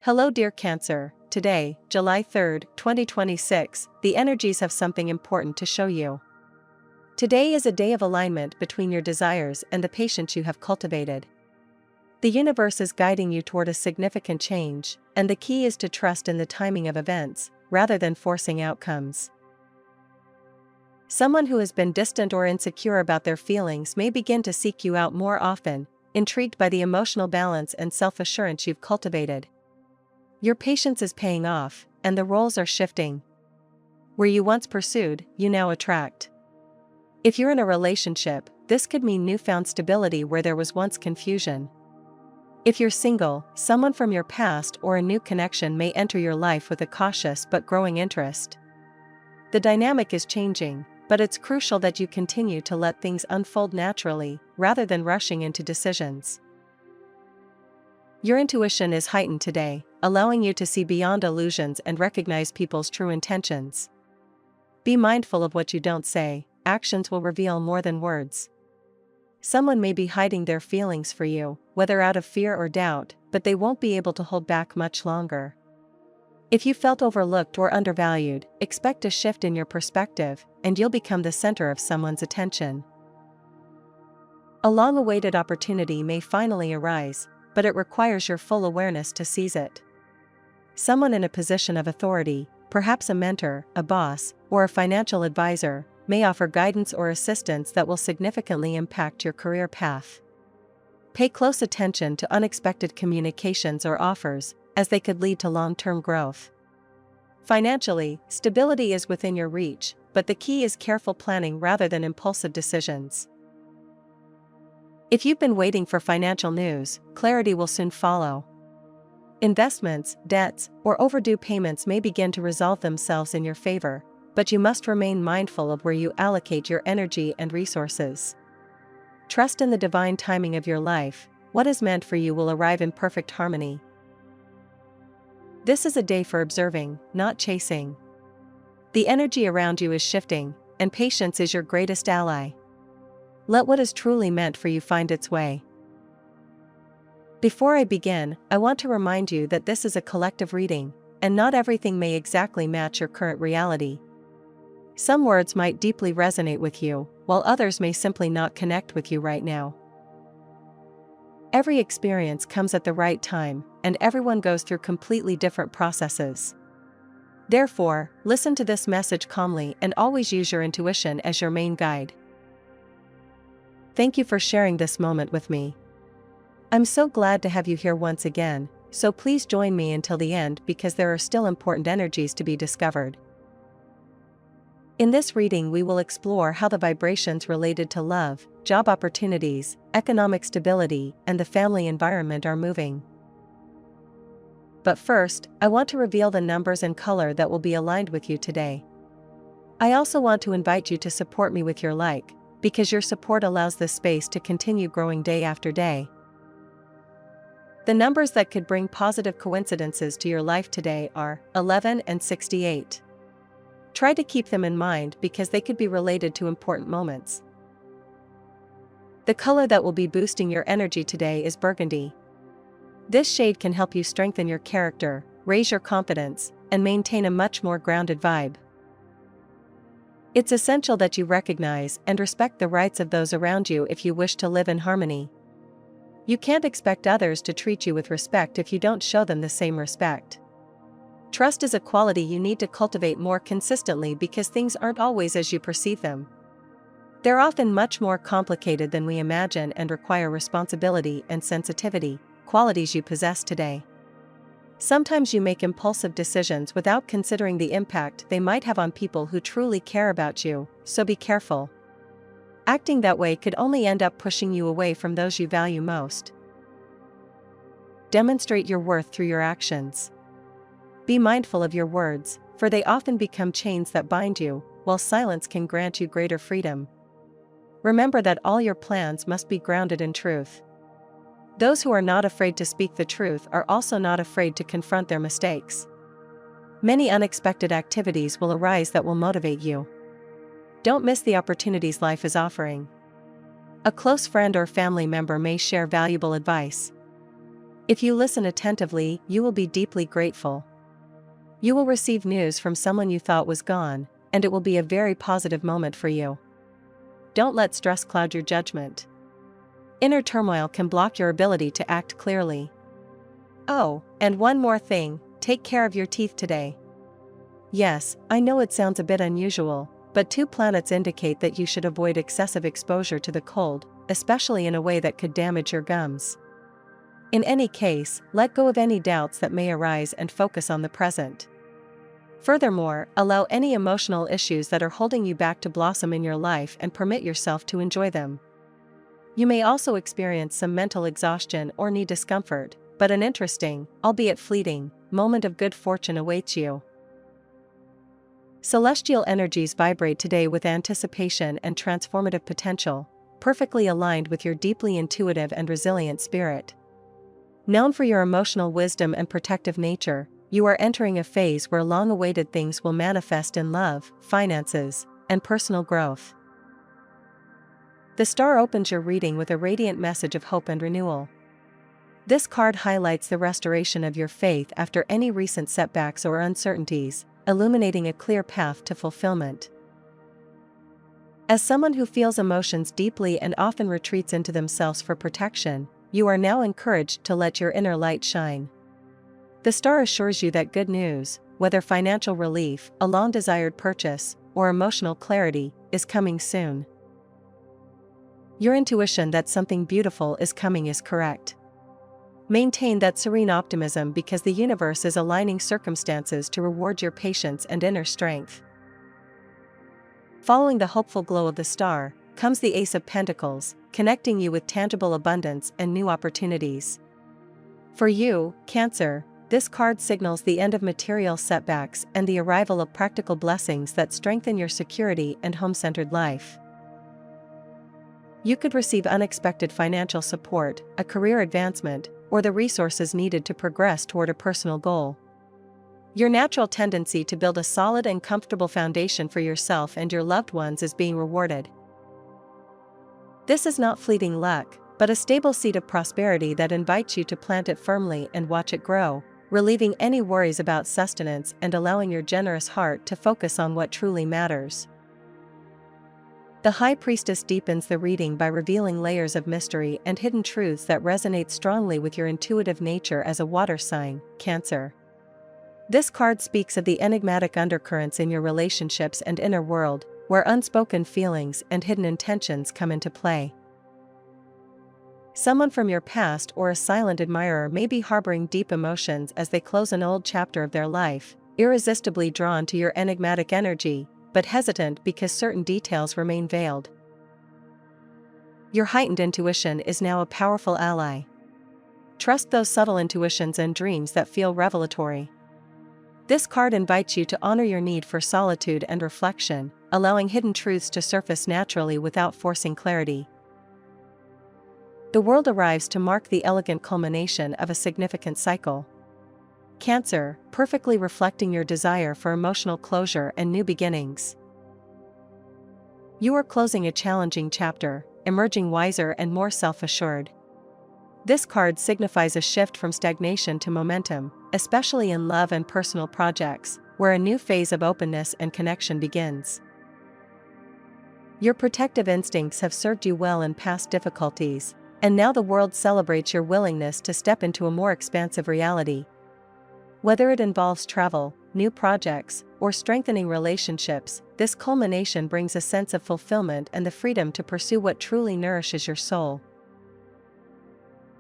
Hello dear Cancer, today, July 3rd, 2026, the energies have something important to show you. Today is a day of alignment between your desires and the patience you have cultivated. The universe is guiding you toward a significant change, and the key is to trust in the timing of events, rather than forcing outcomes. Someone who has been distant or insecure about their feelings may begin to seek you out more often, intrigued by the emotional balance and self-assurance you've cultivated. Your patience is paying off, and the roles are shifting. Where you once pursued, you now attract. If you're in a relationship, this could mean newfound stability where there was once confusion. If you're single, someone from your past or a new connection may enter your life with a cautious but growing interest. The dynamic is changing, but it's crucial that you continue to let things unfold naturally, rather than rushing into decisions. Your intuition is heightened today, allowing you to see beyond illusions and recognize people's true intentions. Be mindful of what you don't say, actions will reveal more than words. Someone may be hiding their feelings for you, whether out of fear or doubt, but they won't be able to hold back much longer. If you felt overlooked or undervalued, expect a shift in your perspective, and you'll become the center of someone's attention. A long-awaited opportunity may finally arise, but it requires your full awareness to seize it. Someone in a position of authority, perhaps a mentor, a boss, or a financial advisor, may offer guidance or assistance that will significantly impact your career path. Pay close attention to unexpected communications or offers, as they could lead to long-term growth. Financially, stability is within your reach, but the key is careful planning rather than impulsive decisions. If you've been waiting for financial news, clarity will soon follow. Investments, debts, or overdue payments may begin to resolve themselves in your favor, but you must remain mindful of where you allocate your energy and resources. Trust in the divine timing of your life. What is meant for you will arrive in perfect harmony. This is a day for observing, not chasing. The energy around you is shifting, and patience is your greatest ally. Let what is truly meant for you find its way. Before I begin, I want to remind you that this is a collective reading, and not everything may exactly match your current reality. Some words might deeply resonate with you, while others may simply not connect with you right now. Every experience comes at the right time, and everyone goes through completely different processes. Therefore, listen to this message calmly and always use your intuition as your main guide. Thank you for sharing this moment with me. I'm so glad to have you here once again, so please join me until the end because there are still important energies to be discovered. In this reading, we will explore how the vibrations related to love, job opportunities, economic stability, and the family environment are moving. But first, I want to reveal the numbers and color that will be aligned with you today. I also want to invite you to support me with your like, because your support allows this space to continue growing day after day. The numbers that could bring positive coincidences to your life today are 11 and 68. Try to keep them in mind because they could be related to important moments. The color that will be boosting your energy today is burgundy. This shade can help you strengthen your character, raise your confidence, and maintain a much more grounded vibe. It's essential that you recognize and respect the rights of those around you if you wish to live in harmony. You can't expect others to treat you with respect if you don't show them the same respect. Trust is a quality you need to cultivate more consistently because things aren't always as you perceive them. They're often much more complicated than we imagine and require responsibility and sensitivity, qualities you possess today. Sometimes you make impulsive decisions without considering the impact they might have on people who truly care about you, so be careful. Acting that way could only end up pushing you away from those you value most. Demonstrate your worth through your actions. Be mindful of your words, for they often become chains that bind you, while silence can grant you greater freedom. Remember that all your plans must be grounded in truth. Those who are not afraid to speak the truth are also not afraid to confront their mistakes. Many unexpected activities will arise that will motivate you. Don't miss the opportunities life is offering. A close friend or family member may share valuable advice. If you listen attentively, you will be deeply grateful. You will receive news from someone you thought was gone, and it will be a very positive moment for you. Don't let stress cloud your judgment. Inner turmoil can block your ability to act clearly. Oh, and one more thing, take care of your teeth today. Yes, I know it sounds a bit unusual, but 2 planets indicate that you should avoid excessive exposure to the cold, especially in a way that could damage your gums. In any case, let go of any doubts that may arise and focus on the present. Furthermore, allow any emotional issues that are holding you back to blossom in your life and permit yourself to enjoy them. You may also experience some mental exhaustion or knee discomfort, but an interesting, albeit fleeting, moment of good fortune awaits you. Celestial energies vibrate today with anticipation and transformative potential, perfectly aligned with your deeply intuitive and resilient spirit. Known for your emotional wisdom and protective nature, you are entering a phase where long-awaited things will manifest in love, finances, and personal growth. The star opens your reading with a radiant message of hope and renewal. This card highlights the restoration of your faith after any recent setbacks or uncertainties, illuminating a clear path to fulfillment. As someone who feels emotions deeply and often retreats into themselves for protection, you are now encouraged to let your inner light shine. The star assures you that good news, whether financial relief, a long-desired purchase, or emotional clarity, is coming soon. Your intuition that something beautiful is coming is correct. Maintain that serene optimism because the universe is aligning circumstances to reward your patience and inner strength. Following the hopeful glow of the star, comes the Ace of Pentacles, connecting you with tangible abundance and new opportunities. For you, Cancer, this card signals the end of material setbacks and the arrival of practical blessings that strengthen your security and home-centered life. You could receive unexpected financial support, a career advancement, or the resources needed to progress toward a personal goal. Your natural tendency to build a solid and comfortable foundation for yourself and your loved ones is being rewarded. This is not fleeting luck, but a stable seed of prosperity that invites you to plant it firmly and watch it grow, relieving any worries about sustenance and allowing your generous heart to focus on what truly matters. The High Priestess deepens the reading by revealing layers of mystery and hidden truths that resonate strongly with your intuitive nature as a water sign, Cancer. This card speaks of the enigmatic undercurrents in your relationships and inner world, where unspoken feelings and hidden intentions come into play. Someone from your past or a silent admirer may be harboring deep emotions as they close an old chapter of their life, irresistibly drawn to your enigmatic energy, but hesitant because certain details remain veiled. Your heightened intuition is now a powerful ally. Trust those subtle intuitions and dreams that feel revelatory. This card invites you to honor your need for solitude and reflection, allowing hidden truths to surface naturally without forcing clarity. The world arrives to mark the elegant culmination of a significant cycle. Cancer, perfectly reflecting your desire for emotional closure and new beginnings. You are closing a challenging chapter, emerging wiser and more self-assured. This card signifies a shift from stagnation to momentum, especially in love and personal projects, where a new phase of openness and connection begins. Your protective instincts have served you well in past difficulties, and now the world celebrates your willingness to step into a more expansive reality. Whether it involves travel, new projects, or strengthening relationships, this culmination brings a sense of fulfillment and the freedom to pursue what truly nourishes your soul.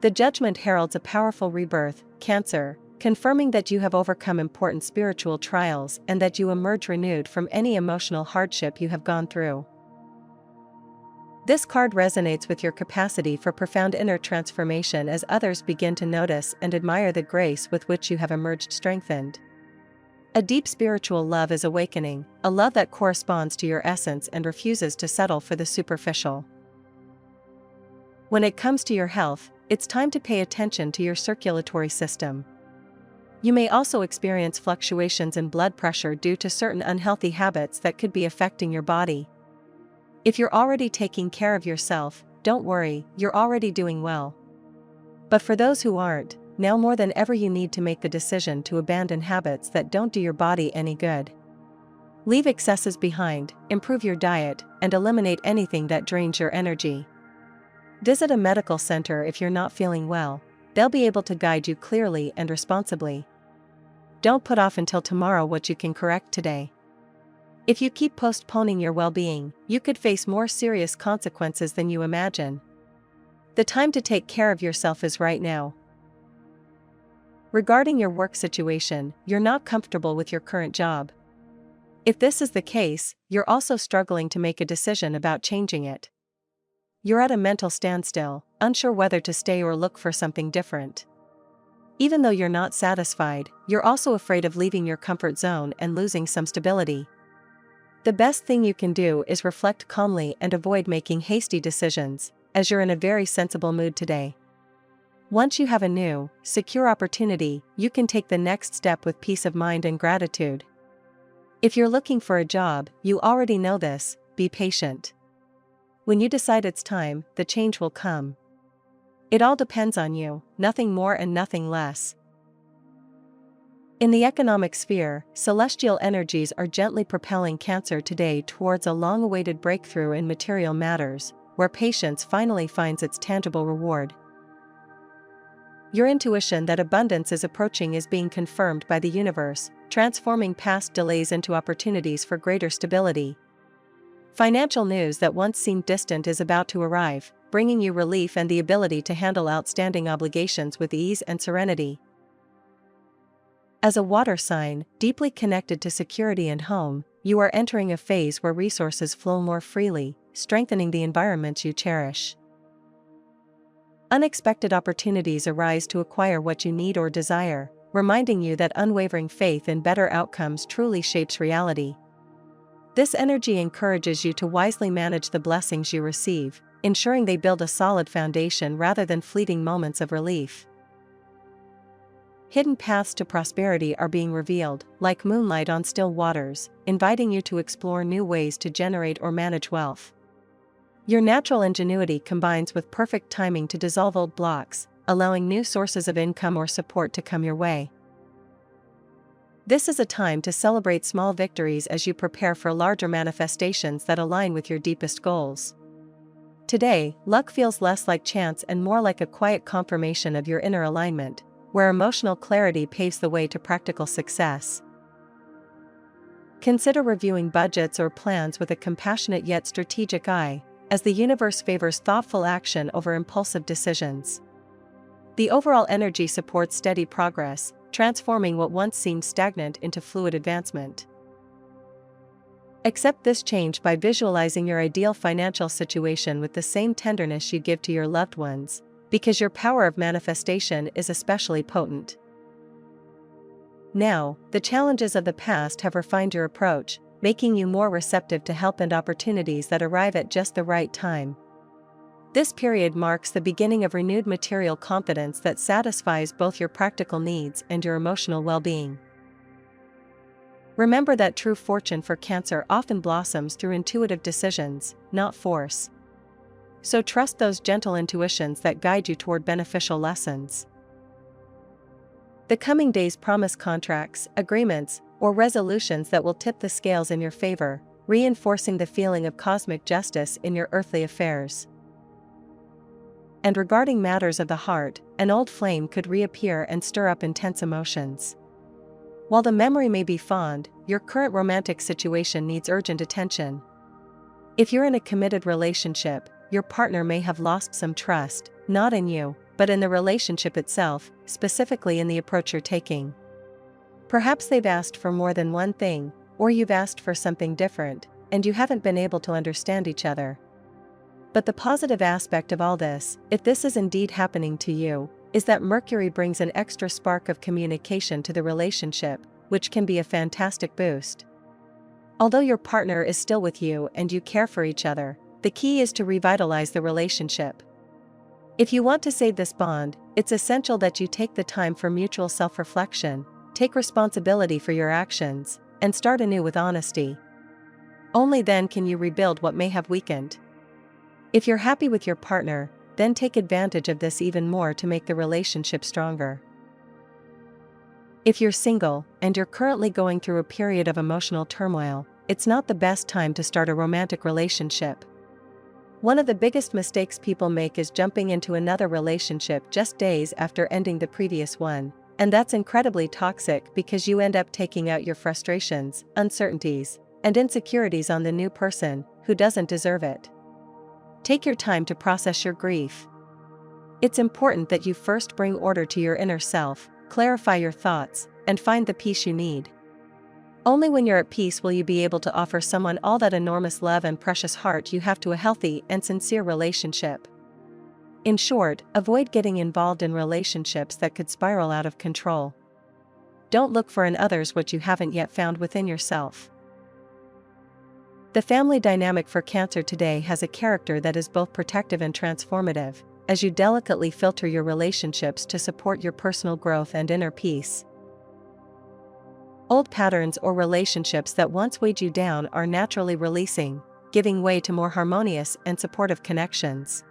The Judgment heralds a powerful rebirth, Cancer, confirming that you have overcome important spiritual trials and that you emerge renewed from any emotional hardship you have gone through. This card resonates with your capacity for profound inner transformation as others begin to notice and admire the grace with which you have emerged strengthened. A deep spiritual love is awakening, a love that corresponds to your essence and refuses to settle for the superficial. When it comes to your health, it's time to pay attention to your circulatory system. You may also experience fluctuations in blood pressure due to certain unhealthy habits that could be affecting your body. If you're already taking care of yourself, don't worry, you're already doing well. But for those who aren't, now more than ever you need to make the decision to abandon habits that don't do your body any good. Leave excesses behind, improve your diet, and eliminate anything that drains your energy. Visit a medical center if you're not feeling well. They'll be able to guide you clearly and responsibly. Don't put off until tomorrow what you can correct today. If you keep postponing your well-being, you could face more serious consequences than you imagine. The time to take care of yourself is right now. Regarding your work situation, you're not comfortable with your current job. If this is the case, you're also struggling to make a decision about changing it. You're at a mental standstill, unsure whether to stay or look for something different. Even though you're not satisfied, you're also afraid of leaving your comfort zone and losing some stability. The best thing you can do is reflect calmly and avoid making hasty decisions, as you're in a very sensible mood today. Once you have a new, secure opportunity, you can take the next step with peace of mind and gratitude. If you're looking for a job, you already know this, be patient. When you decide it's time, the change will come. It all depends on you, nothing more and nothing less. In the economic sphere, celestial energies are gently propelling Cancer today towards a long-awaited breakthrough in material matters, where patience finally finds its tangible reward. Your intuition that abundance is approaching is being confirmed by the universe, transforming past delays into opportunities for greater stability. Financial news that once seemed distant is about to arrive, bringing you relief and the ability to handle outstanding obligations with ease and serenity. As a water sign, deeply connected to security and home, you are entering a phase where resources flow more freely, strengthening the environments you cherish. Unexpected opportunities arise to acquire what you need or desire, reminding you that unwavering faith in better outcomes truly shapes reality. This energy encourages you to wisely manage the blessings you receive, ensuring they build a solid foundation rather than fleeting moments of relief. Hidden paths to prosperity are being revealed, like moonlight on still waters, inviting you to explore new ways to generate or manage wealth. Your natural ingenuity combines with perfect timing to dissolve old blocks, allowing new sources of income or support to come your way. This is a time to celebrate small victories as you prepare for larger manifestations that align with your deepest goals. Today, luck feels less like chance and more like a quiet confirmation of your inner alignment, where emotional clarity paves the way to practical success. Consider reviewing budgets or plans with a compassionate yet strategic eye, as the universe favors thoughtful action over impulsive decisions. The overall energy supports steady progress, transforming what once seemed stagnant into fluid advancement. Accept this change by visualizing your ideal financial situation with the same tenderness you give to your loved ones, because your power of manifestation is especially potent. Now, the challenges of the past have refined your approach, making you more receptive to help and opportunities that arrive at just the right time. This period marks the beginning of renewed material confidence that satisfies both your practical needs and your emotional well-being. Remember that true fortune for Cancer often blossoms through intuitive decisions, not force. So trust those gentle intuitions that guide you toward beneficial lessons. The coming days promise contracts, agreements, or resolutions that will tip the scales in your favor, reinforcing the feeling of cosmic justice in your earthly affairs. And regarding matters of the heart, an old flame could reappear and stir up intense emotions. While the memory may be fond, your current romantic situation needs urgent attention. If you're in a committed relationship, your partner may have lost some trust, not in you, but in the relationship itself, specifically in the approach you're taking. Perhaps they've asked for more than one thing, or you've asked for something different, and you haven't been able to understand each other. But the positive aspect of all this, if this is indeed happening to you, is that Mercury brings an extra spark of communication to the relationship, which can be a fantastic boost. Although your partner is still with you and you care for each other, the key is to revitalize the relationship. If you want to save this bond, it's essential that you take the time for mutual self-reflection, take responsibility for your actions, and start anew with honesty. Only then can you rebuild what may have weakened. If you're happy with your partner, then take advantage of this even more to make the relationship stronger. If you're single, and you're currently going through a period of emotional turmoil, it's not the best time to start a romantic relationship. One of the biggest mistakes people make is jumping into another relationship just days after ending the previous one, and that's incredibly toxic because you end up taking out your frustrations, uncertainties, and insecurities on the new person, who doesn't deserve it. Take your time to process your grief. It's important that you first bring order to your inner self, clarify your thoughts, and find the peace you need. Only when you're at peace will you be able to offer someone all that enormous love and precious heart you have to a healthy and sincere relationship. In short, avoid getting involved in relationships that could spiral out of control. Don't look for in others what you haven't yet found within yourself. The family dynamic for Cancer today has a character that is both protective and transformative, as you delicately filter your relationships to support your personal growth and inner peace. Old patterns or relationships that once weighed you down are naturally releasing, giving way to more harmonious and supportive connections.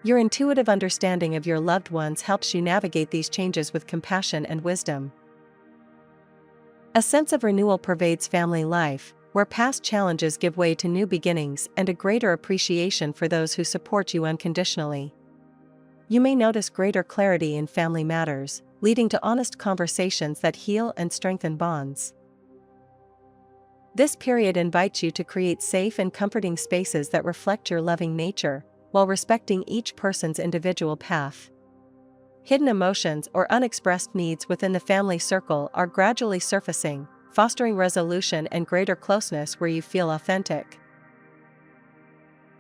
Your intuitive understanding of your loved ones helps you navigate these changes with compassion and wisdom. A sense of renewal pervades family life, where past challenges give way to new beginnings and a greater appreciation for those who support you unconditionally. You may notice greater clarity in family matters, leading to honest conversations that heal and strengthen bonds. This period invites you to create safe and comforting spaces that reflect your loving nature, while respecting each person's individual path. Hidden emotions or unexpressed needs within the family circle are gradually surfacing, fostering resolution and greater closeness where you feel authentic.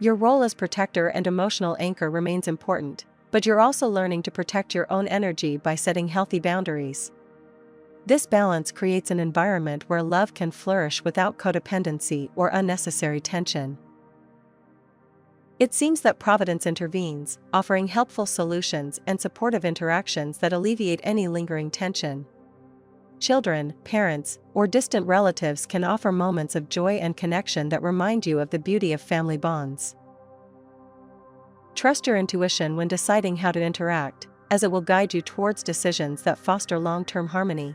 Your role as protector and emotional anchor remains important, but you're also learning to protect your own energy by setting healthy boundaries. This balance creates an environment where love can flourish without codependency or unnecessary tension. It seems that Providence intervenes, offering helpful solutions and supportive interactions that alleviate any lingering tension. Children, parents, or distant relatives can offer moments of joy and connection that remind you of the beauty of family bonds. Trust your intuition when deciding how to interact, as it will guide you towards decisions that foster long-term harmony.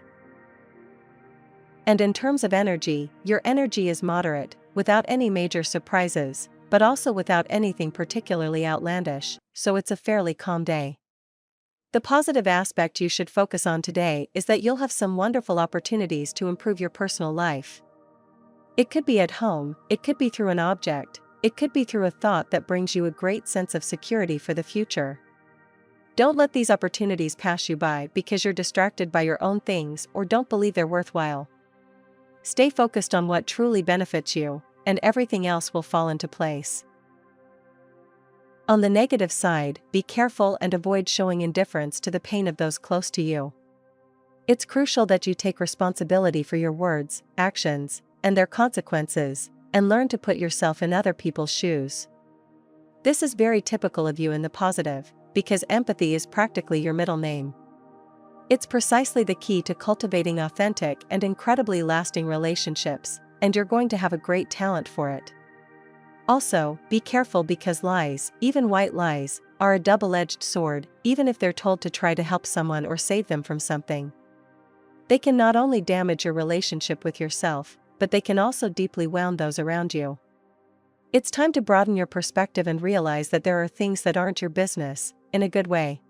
And in terms of energy, your energy is moderate, without any major surprises, but also without anything particularly outlandish, so it's a fairly calm day. The positive aspect you should focus on today is that you'll have some wonderful opportunities to improve your personal life. It could be at home, it could be through an object, it could be through a thought that brings you a great sense of security for the future. Don't let these opportunities pass you by because you're distracted by your own things or don't believe they're worthwhile. Stay focused on what truly benefits you, and everything else will fall into place. On the negative side, be careful and avoid showing indifference to the pain of those close to you. It's crucial that you take responsibility for your words, actions, and their consequences, and learn to put yourself in other people's shoes. This is very typical of you in the positive, because empathy is practically your middle name. It's precisely the key to cultivating authentic and incredibly lasting relationships, and you're going to have a great talent for it. Also, be careful because lies, even white lies, are a double-edged sword, even if they're told to try to help someone or save them from something. They can not only damage your relationship with yourself, but they can also deeply wound those around you. It's time to broaden your perspective and realize that there are things that aren't your business, in a good way.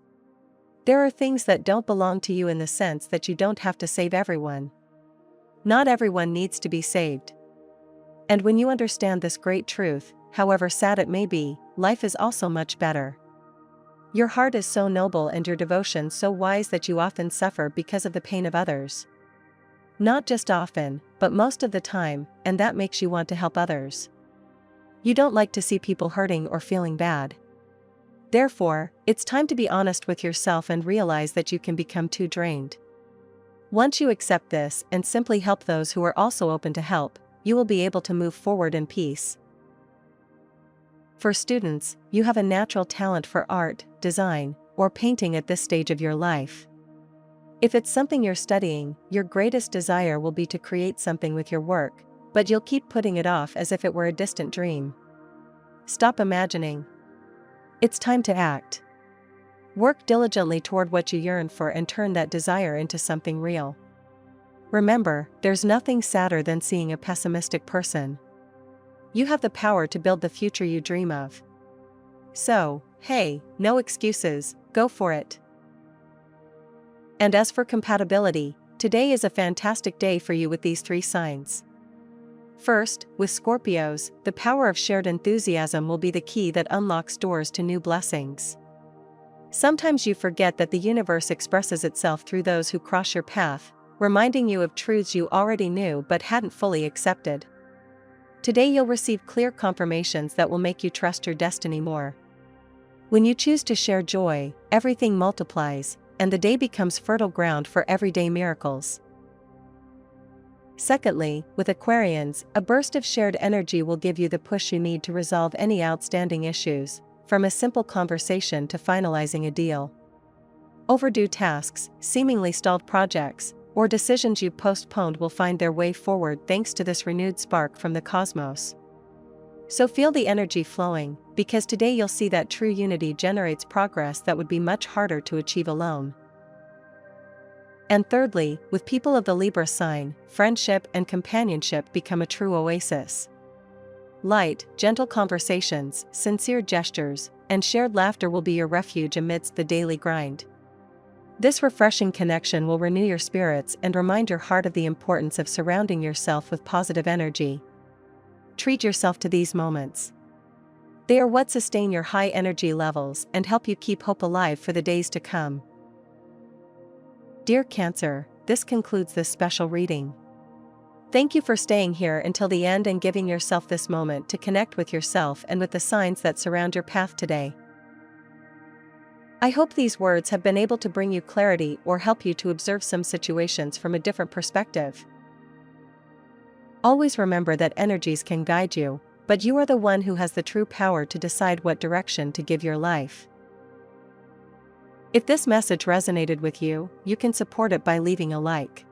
There are things that don't belong to you in the sense that you don't have to save everyone. Not everyone needs to be saved. And when you understand this great truth, however sad it may be, life is also much better. Your heart is so noble and your devotion so wise that you often suffer because of the pain of others. Not just often, but most of the time, and that makes you want to help others. You don't like to see people hurting or feeling bad. Therefore, it's time to be honest with yourself and realize that you can become too drained. Once you accept this and simply help those who are also open to help, you will be able to move forward in peace. For students, you have a natural talent for art, design, or painting at this stage of your life. If it's something you're studying, your greatest desire will be to create something with your work, but you'll keep putting it off as if it were a distant dream. Stop imagining. It's time to act. Work diligently toward what you yearn for and turn that desire into something real. Remember, there's nothing sadder than seeing a pessimistic person. You have the power to build the future you dream of. So, hey, no excuses, go for it. And as for compatibility, today is a fantastic day for you with these 3 signs. First, with Scorpios, the power of shared enthusiasm will be the key that unlocks doors to new blessings. Sometimes you forget that the universe expresses itself through those who cross your path, reminding you of truths you already knew but hadn't fully accepted. Today you'll receive clear confirmations that will make you trust your destiny more. When you choose to share joy, everything multiplies, and the day becomes fertile ground for everyday miracles. Secondly, with Aquarians, a burst of shared energy will give you the push you need to resolve any outstanding issues, from a simple conversation to finalizing a deal. Overdue tasks, seemingly stalled projects, or decisions you've postponed will find their way forward thanks to this renewed spark from the cosmos. So feel the energy flowing, because today you'll see that true unity generates progress that would be much harder to achieve alone. And thirdly, with people of the Libra sign, friendship and companionship become a true oasis. Light, gentle conversations, sincere gestures, and shared laughter will be your refuge amidst the daily grind. This refreshing connection will renew your spirits and remind your heart of the importance of surrounding yourself with positive energy. Treat yourself to these moments. They are what sustain your high energy levels and help you keep hope alive for the days to come. Dear Cancer, this concludes this special reading. Thank you for staying here until the end and giving yourself this moment to connect with yourself and with the signs that surround your path today. I hope these words have been able to bring you clarity or help you to observe some situations from a different perspective. Always remember that energies can guide you, but you are the one who has the true power to decide what direction to give your life. If this message resonated with you, you can support it by leaving a like.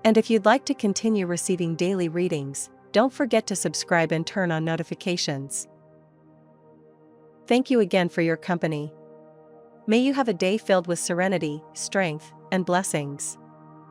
And if you'd like to continue receiving daily readings, don't forget to subscribe and turn on notifications. Thank you again for your company. May you have a day filled with serenity, strength, and blessings.